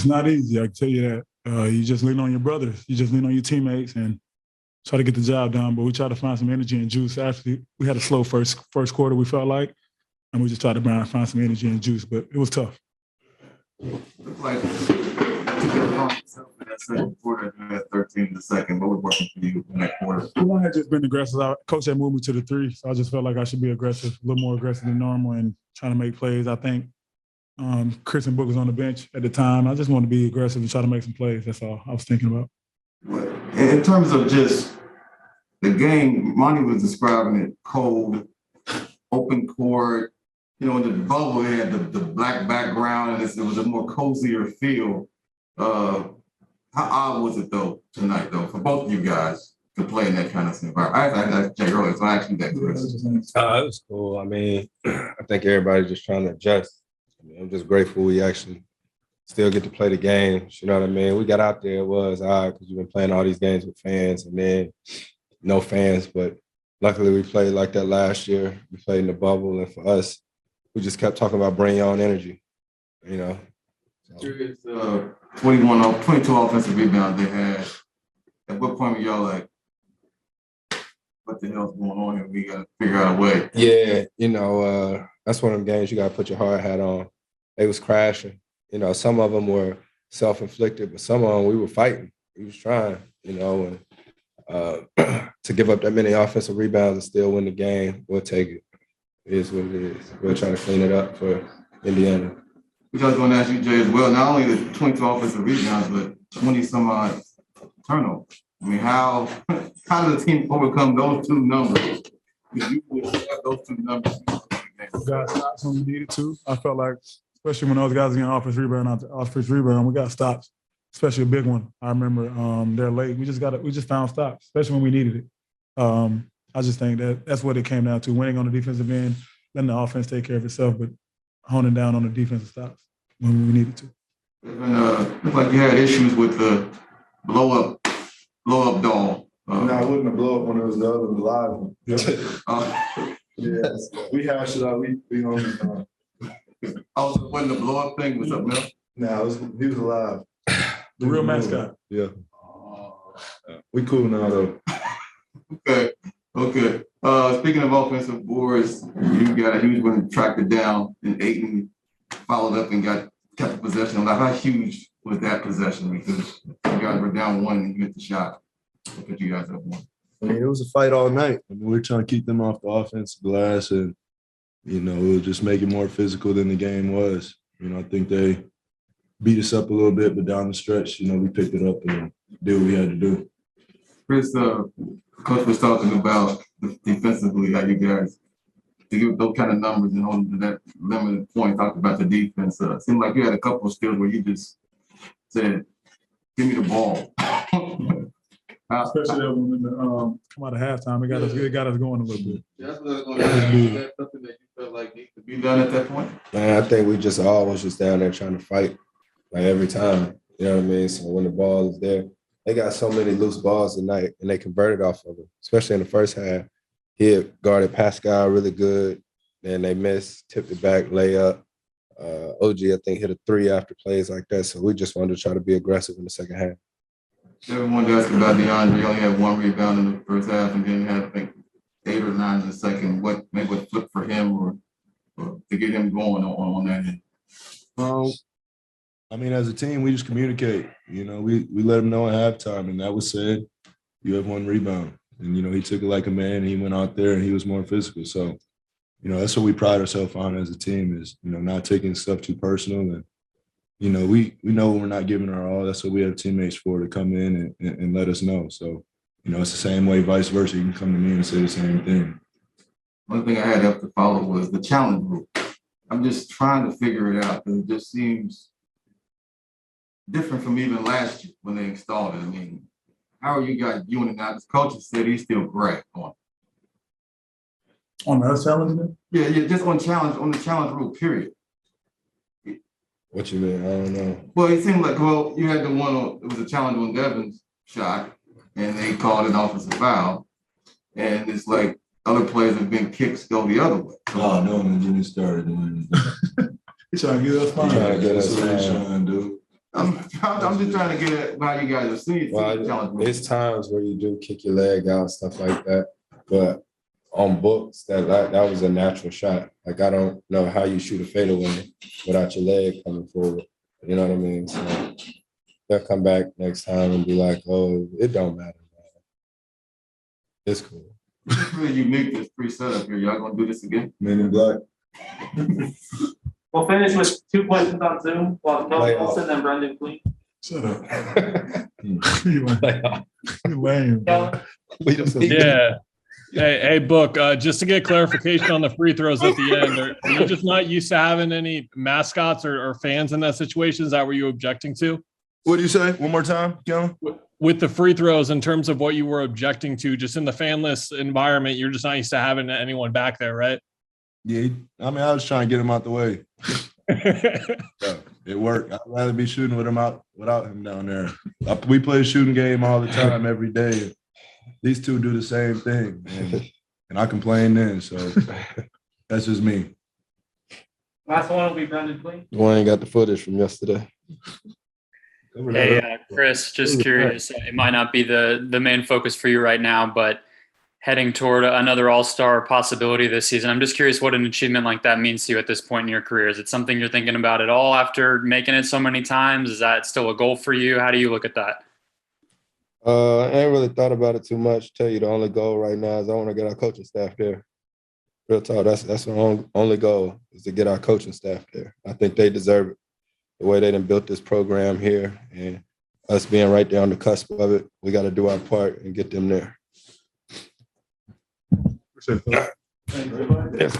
It's not easy, I can tell you that. You just lean on your brothers. You just lean on your teammates and try to get the job done. But we try to find some energy and juice. Actually, we had a slow first quarter, we felt like, and we just tried to find some energy and juice, but it was tough. Like, that second quarter, you had 13 in the second. What was working for you in that quarter? I had just been aggressive. Coach had moved me to the 3, so I just felt like I should be aggressive, a little more aggressive than normal and trying to make plays. I think Chris and Book was on the bench at the time. I just wanted to be aggressive and try to make some plays. That's all I was thinking about. In terms of just the game, Monty was describing it cold, open court. You know, in the bubble, it had the black background, and it was a more cozier feel. How odd was it, though, tonight, though, for both of you guys to play in that kind of environment? I asked Jay earlier, so I asked you that, Chris. It was cool. I mean, I think everybody's just trying to adjust. I mean, I'm just grateful we actually still get to play the games. You know what I mean? We got out there, it was odd because we've been playing all these games with fans and then no fans. But luckily we played like that last year. We played in the bubble. And for us, we just kept talking about bring your own energy, you know. Curious, 22 offensive rebounds they had. At what point were y'all like, what the hell's going on here? We got to figure out a way. Yeah, you know, that's one of them games you got to put your hard hat on. They was crashing. You know, some of them were self-inflicted, but some of them we were fighting. We was trying, you know, and to give up that many offensive rebounds and still win the game, we'll take it. It is what it is. We'll try to clean it up for Indiana. Which I was going to ask you, Jay, as well. Not only the 22 offensive rebounds, but 20-some-odd turnovers. I mean, how does the team overcome those two numbers? You would have those two numbers. We got stops when we needed to. I felt like, especially when those guys getting offensive rebound after offensive rebound, we got stops, especially a big one. I remember they're late. We just found stops, especially when we needed it. I just think that's what it came down to: winning on the defensive end, letting the offense take care of itself, but honing down on the defensive stops when we needed to. And looked like you had issues with the blow up doll. No, I wouldn't have blow up when it was the other live one. Yes, we hashed it out. We on. Also, when the blow up thing was up, man. Nah, he was alive. The real mascot. Yeah. We cool now though. Okay. Speaking of offensive boards, you got a huge one tracked it down, and Ayton followed up and kept possession. Like, how huge was that possession? Because you guys were down 1 and you hit the shot. What put you guys up 1? I mean, it was a fight all night. I mean, we're trying to keep them off the offensive glass, and you know, it would just make it more physical than the game was. You know, I think they beat us up a little bit, but down the stretch, you know, we picked it up and did what we had to do. Chris, Coach was talking about defensively, how you guys to give those kind of numbers and hold them to that limited point. Talked about the defense. It seemed like you had a couple of skills where you just said, "Give me the ball." Especially when come out of halftime, it got us going a little bit. That's what I was going to ask. Is that something that you felt like needs to be done at that point? Man, I think we just always just down there trying to fight, like every time. You know what I mean? So when the ball is there, they got so many loose balls tonight, and they converted off of it, especially in the first half. He had guarded Pascal really good. Then they missed, tipped it back, layup. OG, I think, hit a 3 after plays like that. So we just wanted to try to be aggressive in the second half. Everyone asked about DeAndre. He only had 1 rebound in the first half, and then had, I think, 8 or 9 in the second. What maybe what flipped for him or to get him going on that end? I mean, as a team, we just communicate. You know, we let him know at halftime, and that was said. You have 1 rebound, and you know he took it like a man. And he went out there and he was more physical. So, you know, that's what we pride ourselves on as a team is, you know, not taking stuff too personal. And you know, we know when we're not giving our all. That's what we have teammates for, to come in and let us know. So, you know, it's the same way, vice versa. You can come to me and say the same thing. One thing I had up to follow was the challenge group. I'm just trying to figure it out because it just seems different from even last year when they installed it. I mean, how are you guys doing it now? This coach said he's still great on us challenging it? Yeah, just on the challenge rule, period. What you mean? I don't know. Well, it seemed like, you had the one it was a challenge on Devin's shot, and they called it offensive foul. And it's like other players have been kicks go the other way. Oh, no, man, Jimmy started. He's trying to get us fine. That's what he's trying to do. I'm just trying to get at how you guys have seen it. Well, there's times where you do kick your leg out, stuff like that. But on books, that was a natural shot. Like, I don't know how you shoot a fadeaway without your leg coming forward. You know what I mean? So they'll come back next time and be like, oh, it don't matter, man. It's cool. It's really unique, this pre-setup here. Y'all gonna do this again? Men in Black. We'll finish with 2 questions on Zoom. Well, no, Wilson, then Brendan Queen. Shut up. You lame. Yeah. Hey, Book, just to get clarification on the free throws at the end, are you just not used to having any mascots or fans in that situation? Is that what you were objecting to? What do you say? One more time, Kellen? With the free throws, in terms of what you were objecting to, just in the fanless environment, you're just not used to having anyone back there, right? Yeah, I mean, I was trying to get him out the way. So, it worked. I'd rather be shooting with him without him down there. We play a shooting game all the time, every day. These two do the same thing, and I complain then. So that's just me. Last one will be Brendan Queen. Dwayne got the footage from yesterday. Hey, Chris, just curious. It might not be the main focus for you right now, but heading toward another All-Star possibility this season, I'm just curious what an achievement like that means to you at this point in your career. Is it something you're thinking about at all after making it so many times? Is that still a goal for you? How do you look at that? I ain't really thought about it too much. Tell you the only goal right now is I want to get our coaching staff there. Real talk, that's the only goal is to get our coaching staff there. I think they deserve it. The way they done built this program here and us being right there on the cusp of it, we got to do our part and get them there. Appreciate that. Yes.